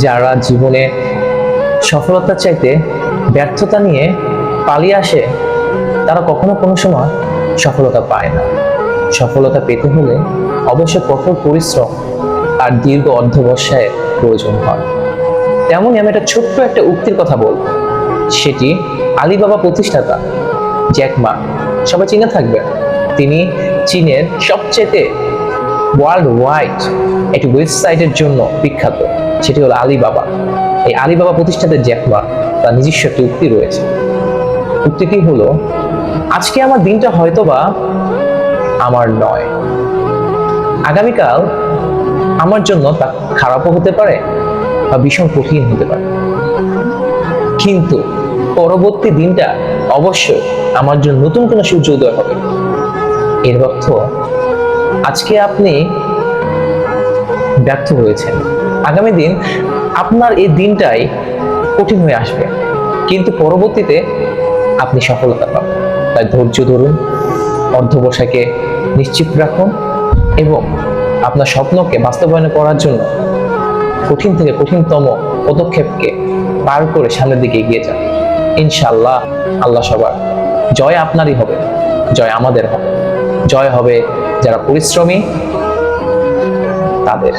যারা জীবনে সফলতার চাইতে ব্যর্থতা নিয়ে পালিয়ে আসে, তারা কখনো কোনো সময় সফলতা পায় না। সফলতা পেতে হলে অবশ্যই কঠোর পরিশ্রম আর দীর্ঘ অধ্যবসায়ের প্রয়োজন হয়। তেমনই আমি ছোট্ট একটা উক্তির কথা বলব, সেটি আলিবাবা প্রতিষ্ঠাতা জ্যাক মা, সবাই চিনে থাকবে। তিনি চীনের সবচেয়ে ওয়ার্ল্ড ওয়াইড একটি ওয়েবসাইটের জন্য বিখ্যাত, সেটি হলো আলিবাবা। এই আলিবাবা প্রতিষ্ঠাতা জ্যাক মা, তার নিজস্ব একটি উক্তি রয়েছে। উক্তিটি হলো, আজকে আমার দিনটা হয়তোবা আমার নয়, আগামীকাল আমার জন্য তা খারাপও হতে পারে বা ভীষণ কঠিন হতে পারে, কিন্তু পরবর্তী দিনটা অবশ্যই আমার জন্য নতুন কোনো সূর্য উদয় হবে। এর অর্থ, আজকে আপনি ব্যর্থ হয়েছেন, আগামী দিন আপনার এই দিনটাই কঠিন হয়ে আসবে, কিন্তু পরবর্তীতে আপনি সফলতা পাবেন। তাই ধৈর্য ধরুন, অধ্যবসায়কে নিশ্চিত রাখুন এবং আপনার স্বপ্নকে বাস্তবায়ন করার জন্য কঠিন থেকে কঠিনতম পদক্ষেপকে পার করে সামনের দিকে এগিয়ে যান। ইনশাআল্লাহ, আল্লাহ সবার জয় আপনারই হবে, জয় আমাদের হবে, জয় হবে যারা পরিশ্রমী তাদের।